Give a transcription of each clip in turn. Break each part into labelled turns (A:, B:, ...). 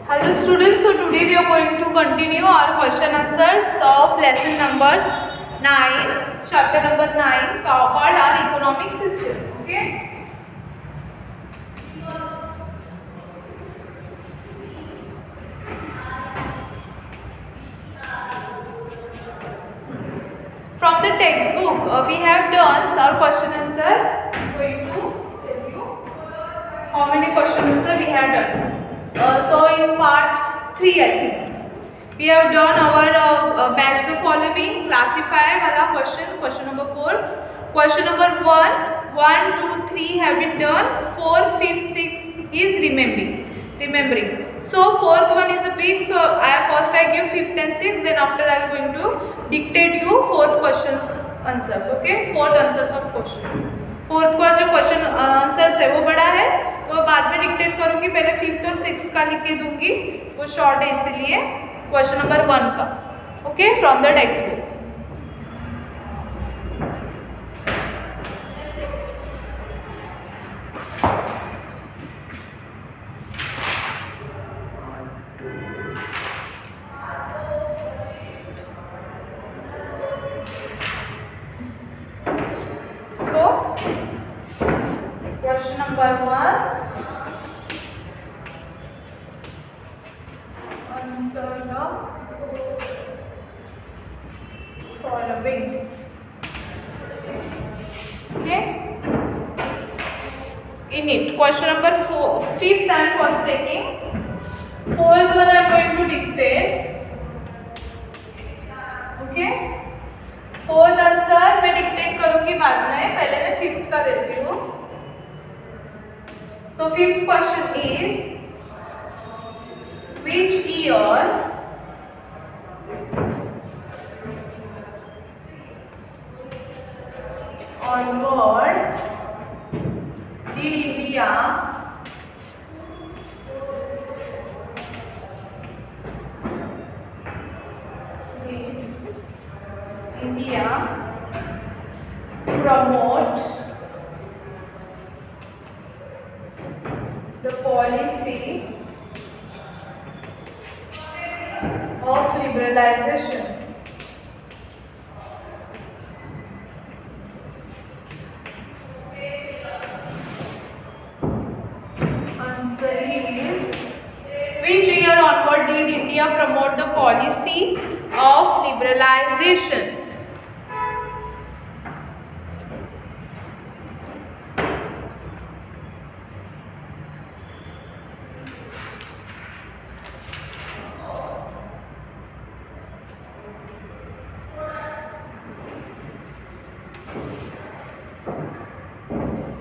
A: Hello students, so today we are going to continue our question answers of lesson numbers 9, chapter number 9 called our economic system. Okay. From the textbook we have done our question answer. I am going to tell you how many question answer we have done. So in part 3 I think we have done our match the following, classify wala question number 4, question number 1, 2, 3 have been done, 4th, 5th, 6th is remembering. So 4th one is a big, so first I give 5th and 6th, then after I am going to dictate you 4th questions answers. Okay, 4th answers of questions. 4th का जो question answers है वो बड़ा है तो बाद में dictate करूँगी, पहले 5th और 6th का लिख के दूंगी, वो शॉर्ट है इसीलिए क्वेश्चन नंबर 1 का. Okay, from the text book. Question number 1, answer the following. Okay, in it question number 4, 5th I am first taking, 4th one I am going to dictate. Okay, 4th answer मैं dictate करूंगी बाद में, पहले मैं 5th का देती हूँ. So 5th question is, which year onward did India promote the policy of liberalization? Answer is, which year onward did India promote the policy of liberalization?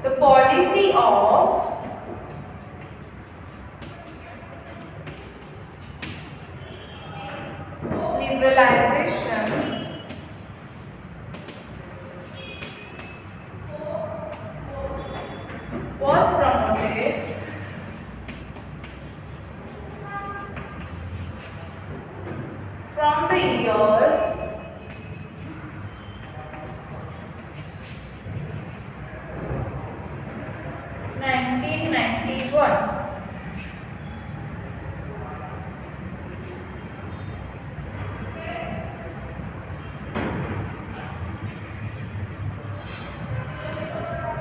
A: The policy of liberalization was promoted from the year 1991.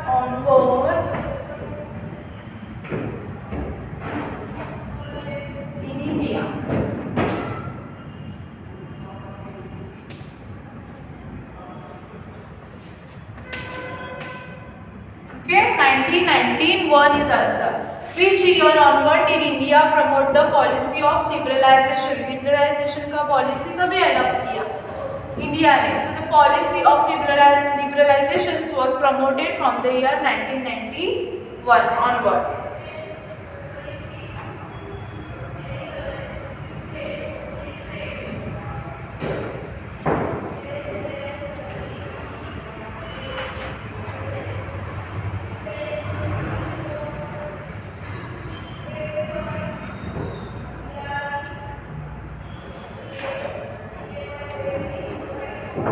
A: Onwards in India. Okay, 1991 is answer. Which year onward did India promote the policy of liberalization? Liberalization का policy कभी adopt किया India ने? So the policy of liberalization was promoted from the year 1991 onward.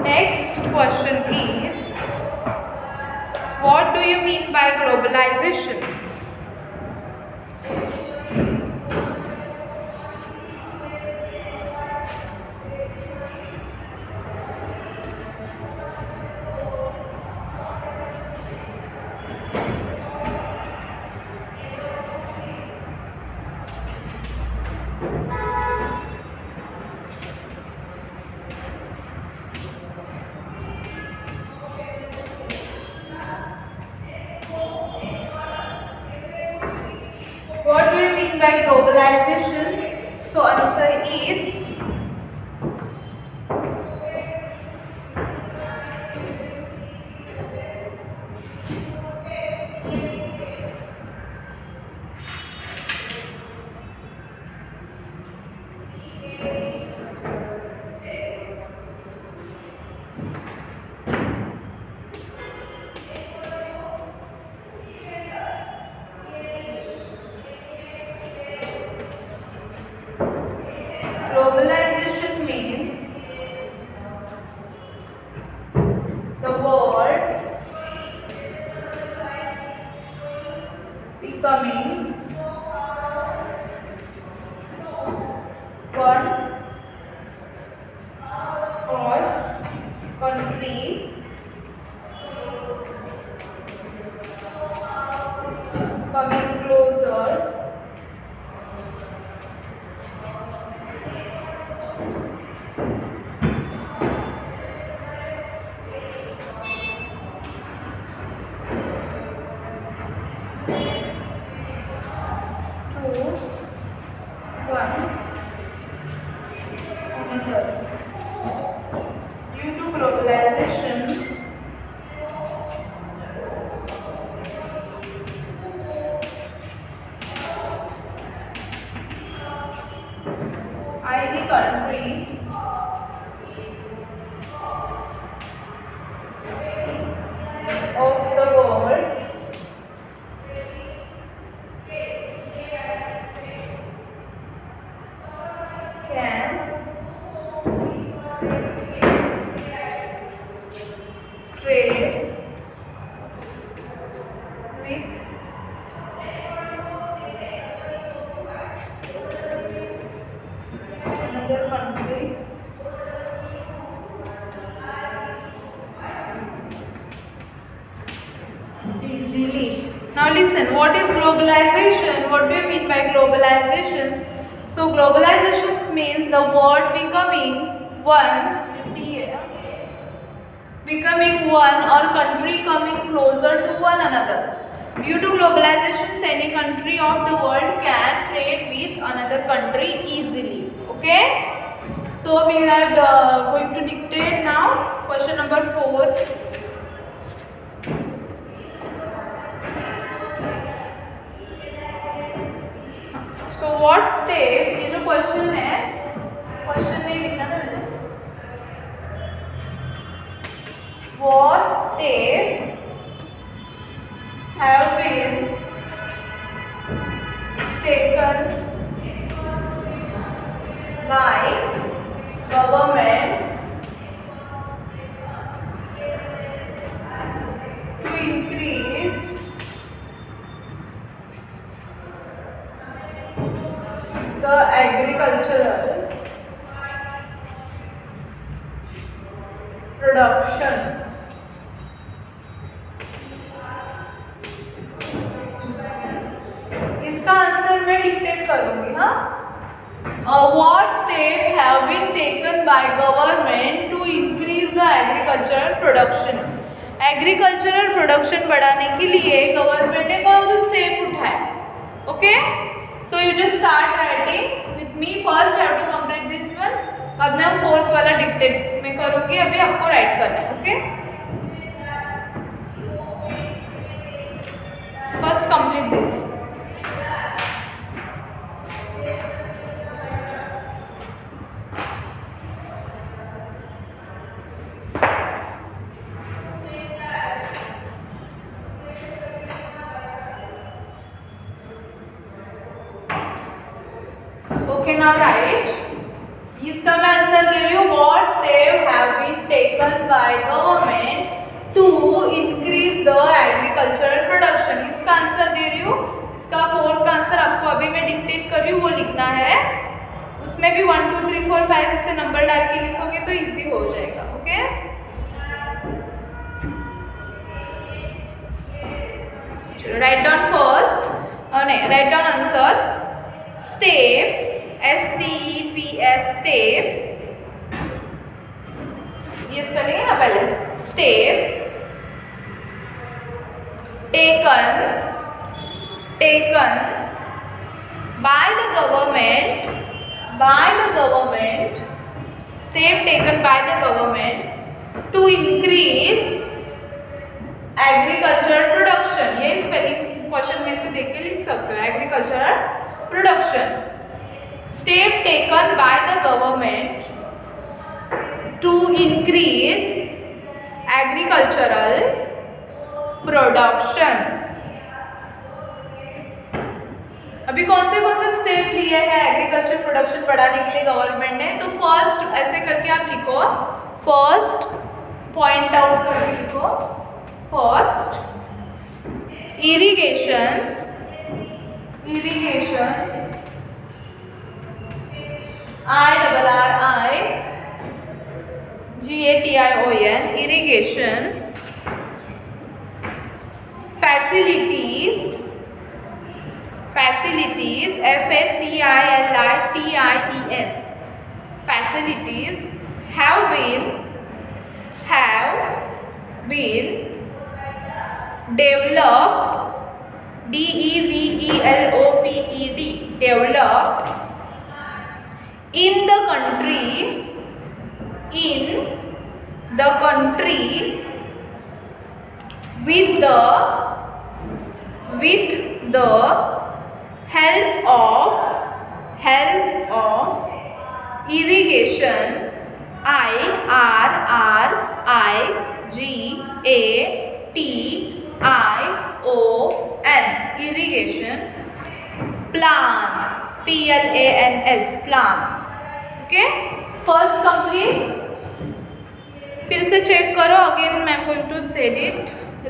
A: Next question is, what do you mean by globalization? What do you mean by globalizations? So answer is globalization means the world becoming one or countries coming closer to one another. Due to globalization, any country of the world can trade with another country easily. Now listen, what is globalization? What do you mean by globalization? So globalization means the world becoming one, you see here, becoming one or country coming closer to one another. Due to globalization, any country of the world can trade with another country easily. Okay? So we are going to dictate now question number 4. So what step, ये जो question है, question में लिखना है मैंने, what step have been taken by government to increase the agricultural production? इसका answer मैं dictate करूंगी. हाँ, what step have been taken by government to increase the agricultural production? Agricultural production बढ़ाने के लिए गवर्नमेंट ने कौन सा स्टेप उठाया? Okay, so you just start writing with me. First have to complete this one. अब मैं 4th वाला डिक्टेट में करूंगी, अभी आपको राइट करना है. Okay, first complete this. Okay, now write. इसका मैं आंसर दे रही हूँ. What steps have been taken by government to increase the agricultural production? इसका आंसर दे रही हूँ. इसका 4th का आंसर आपको अभी मैं डिक्टेट कर रही हूँ, वो लिखना है. उसमें भी 1 2 3 4 5 ऐसे नंबर डाल के लिखोगे तो इजी हो जाएगा. ओके, चलो राइट डाउन फर्स्ट. नहीं, write down answer. Step STEPS step, ये स्पेलिंग है ना पहले, step taken by the government, step taken by the government to increase agricultural production, ये स्पेलिंग क्वेश्चन में से देख के लिख सकते हो, agricultural production, step taken by the government to increase agricultural production। अभी कौन से स्टेप लिए हैं एग्रीकल्चर प्रोडक्शन बढ़ाने के लिए गवर्नमेंट ने? तो फर्स्ट ऐसे करके आप लिखो, फर्स्ट पॉइंट आउट करके लिखो, first irrigation IRRIGATION irrigation facilities FACILITIES facilities have been developed DEVELOPED developed in the country with the help of irrigation IRRIGATION irrigation plants PLANS plants। Okay, first complete. फिर से check करो, again I am going to said it,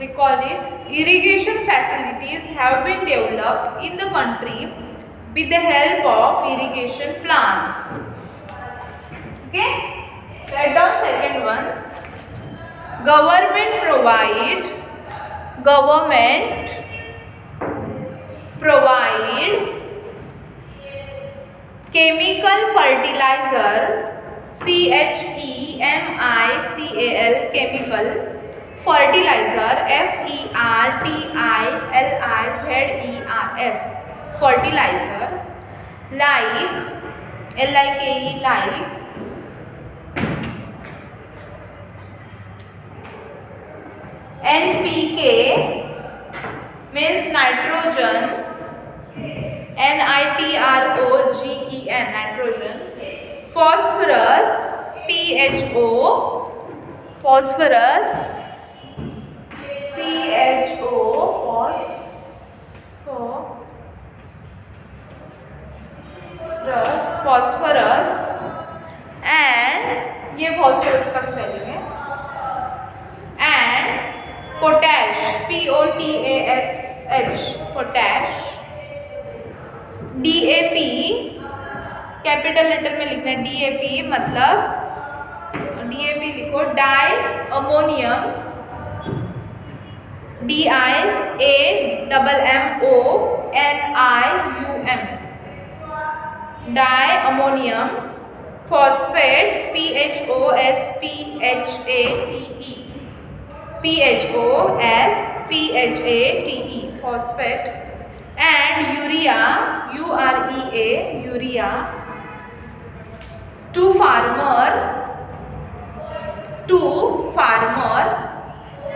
A: recall it, irrigation facilities have been developed in the country with the help of irrigation plants। Okay, write down second one, government provide chemical fertilizer CHEMICAL chemical fertilizer FERTILIZERS fertilizer like NPK means nitrogen, NITROGEN nitrogen, phosphorus PHO phosphorus and ये phosphorus का spelling है, and potash POTASH potash, DAP capital letter में लिखना है, DAP मतलब DAP लिखो diammonium DIAMMONIUM diammonium phosphate PHOSPHATE phosphate and urea urea to farmer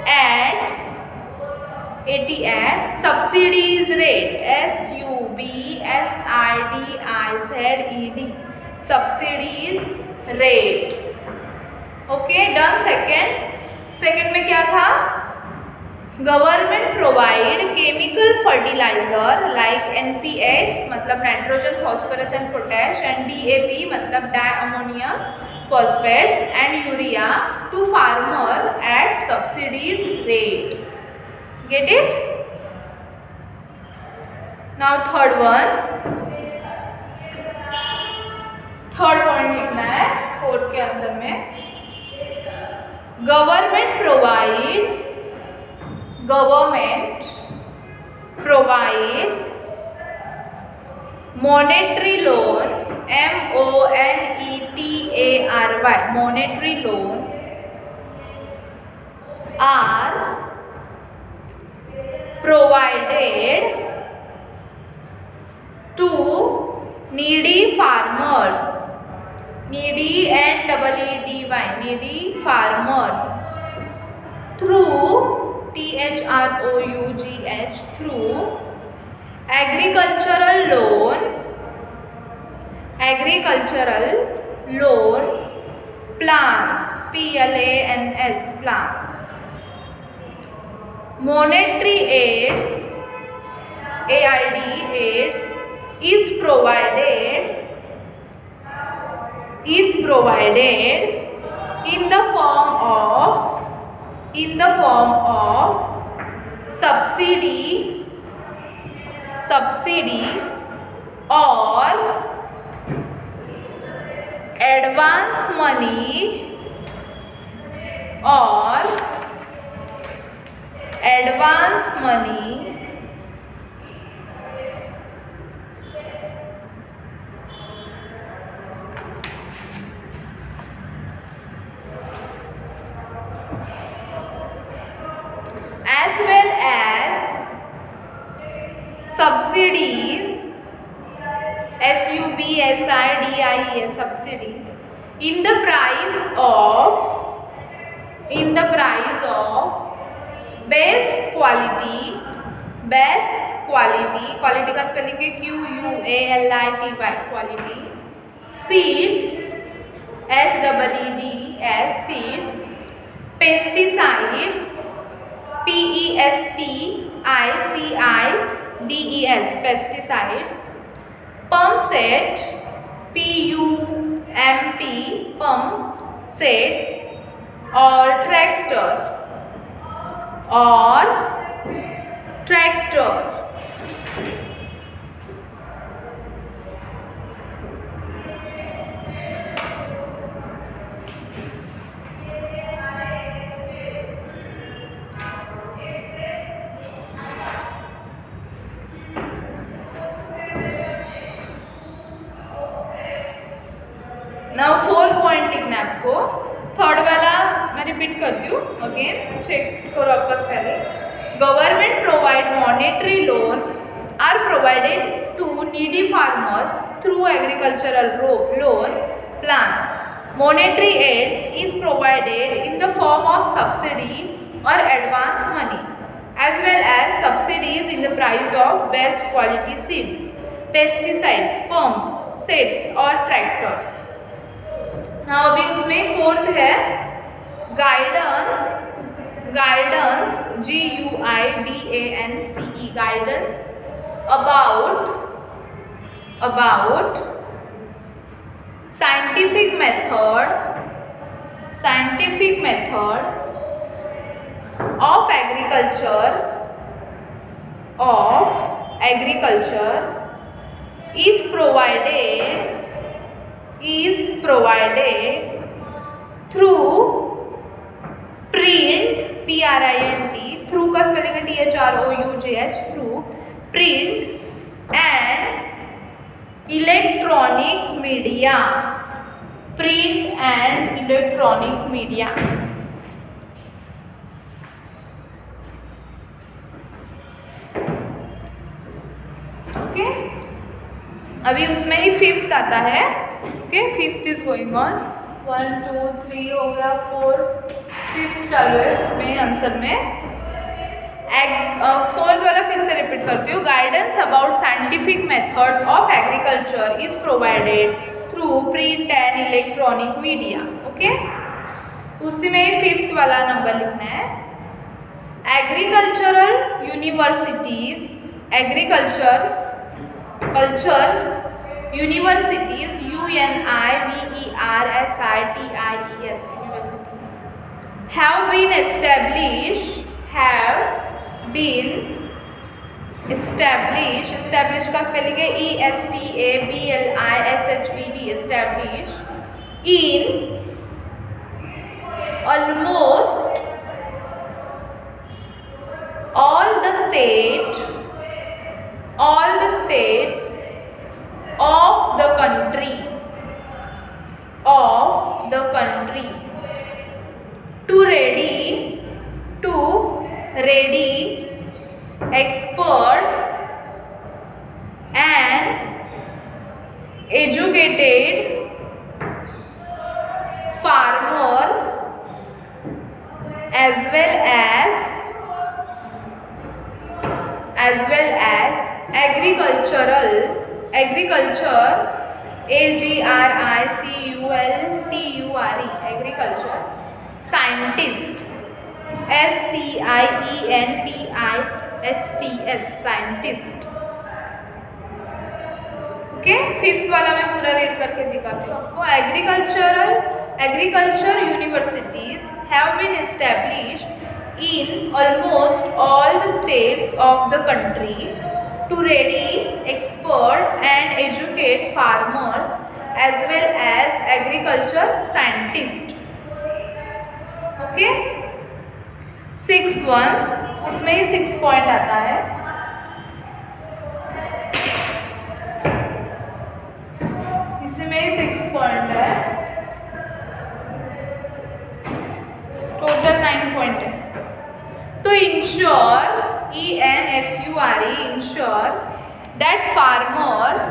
A: at subsidies rate SUBSIDIZED subsidies rate। Okay done. Second में क्या था? Government provide chemical fertiliser like NPX मतलब nitrogen phosphorus and potash and DAP मतलब diammonium phosphate and urea to farmer at subsidies rate. Get it? Now third point लिखना है fourth के answer में, government provide monetary loan M-O-N-E-T-A-R-Y, monetary loan are provided to needy farmers, needy and EEDY, needy farmers through THROUGH, through agricultural loan plans, PLANS, plans. Monetary aids, AID, aids is provided in the form of subsidy or advance money as well as subsidies, SUBSIDIES, subsidies in the price of best quality, quality का spelling है QUALITY, quality seeds, SEEDS, seeds, pesticide, PESTICIDES, pesticides, pump set, PUMP, pump sets, or tractor. Now 4 point लिखना है आपको। Third वाला मैं repeat करती हूँ, again check करो आपका spelling. Government provide monetary loan are provided to needy farmers through agricultural loan plans. Monetary aids is provided in the form of subsidy और advance money as well as subsidies in the price of best quality seeds, pesticides, pump set और tractors. Now अभी उसमें fourth है guidance, GUIDANCE, guidance about scientific method of agriculture is provided through print, PRINT, through का spelling है THROUGH, through print and electronic media, okay. अभी उसमें ही fifth आता है, okay, fifth is going on. 1 2 3 हो गया, 4 फिफ्थ चालू है इसमें आंसर में। फोर्थ वाला फिर से रिपीट करती हूँ। Guidance about scientific method of agriculture is provided through print and electronic media, okay. उसी में फिफ्थ वाला नंबर लिखना है। Agricultural universities, agriculture universities, UNIVERSITIES, university have been established, established का स्पेलिंग है ESTABLISHED, established in almost all the states of the country, educated farmers as well as agriculture agriculture scientist scientist. ओके, fifth वाला मैं पूरा read करके दिखाती हूँ आपको. Agriculture universities have been established in almost all the states of the country to ready, expert and educate farmers as well as agriculture scientists. Okay, sixth one, उसमें ही 6 point आता है. इसमें 6 पॉइंट है, टोटल 9 पॉइंट है. To ensure, ensure that farmers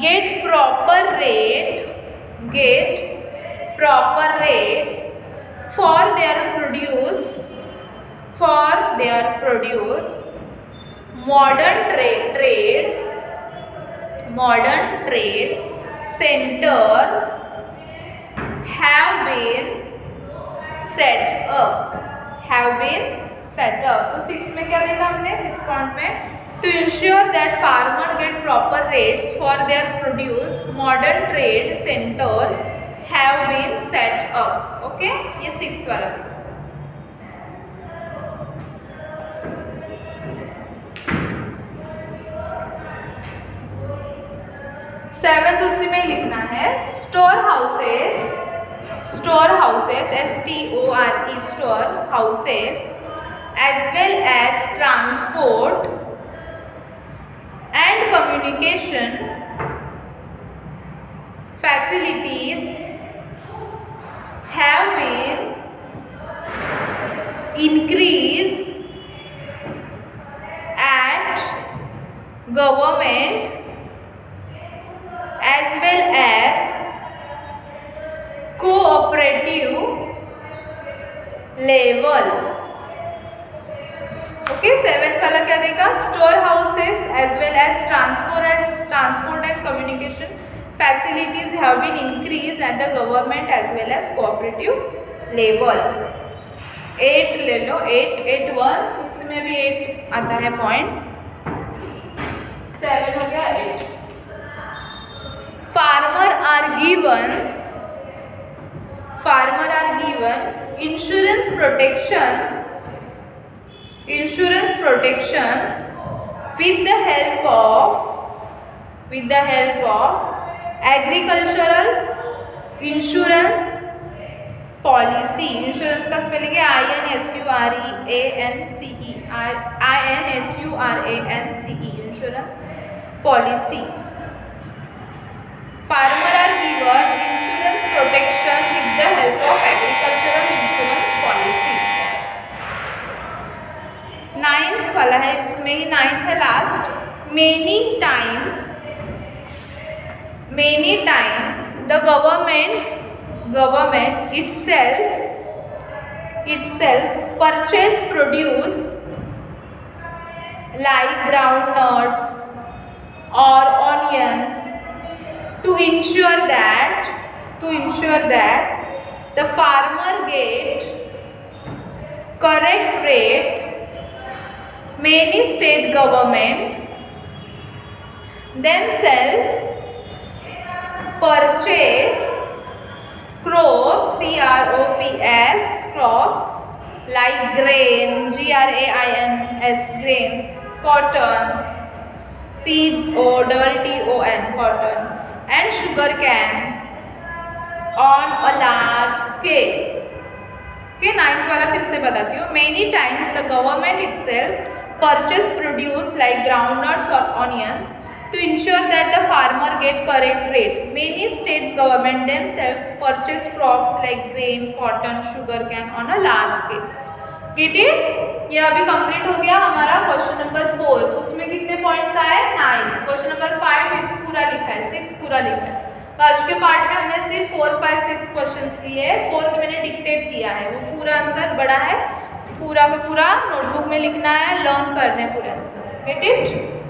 A: get proper rates for their produce. Modern trade center have been set up. तो 6 में क्या देखा हमने, 6 पॉइंट में, to ensure that farmer get proper rates for their produce, modern trade centre have been set up. Okay, ये 6 वाला देखा. Seventh उसी में लिखना है. Store houses store houses as well as transport and communication facilities have been increased at government as well as cooperative level. Okay, 7th वाला क्या देगा, store houses as well as transport and communication facilities have been increase at the government as well as cooperative level. 8 ले लो, 8 इसमें भी 8 आता है point. 7 हो गया, 8. Farmer are given insurance protection with the help of agricultural insurance policy. Insurance का spelling है INSURANCE, insurance policy. Farmer are given insurance protection with the help of agricultural insurance policy. 9th वाला है, उसमें ही 9th है last. Many times the government itself purchase produce like groundnuts or onions to ensure that the farmer get correct rate. Many state government themselves purchase crops, crops like grain, grains, cotton, cotton, and sugarcane on a large scale. Okay, 9th वाला फिर से बताती हूँ. Many times the government itself purchase produce like groundnuts or onions to ensure that the farmer get correct rate. Many states government themselves purchase crops like grain, cotton, sugarcane on a large scale. Get it? ये अभी complete हो गया हमारा question number 4. उसमें कितने points आए 9, question number 5 पूरा लिखा है, 6 पूरा लिखा है। तो आज के पार्ट में हमने सिर्फ 4, 5, 6 क्वेश्चंस लिए हैं, 4th मैंने डिक्टेट किया है, वो पूरा आंसर बड़ा है, पूरा का पूरा नोटबुक में लिखना है, लर्न करना है पूरे आंसर्स, गेट इट।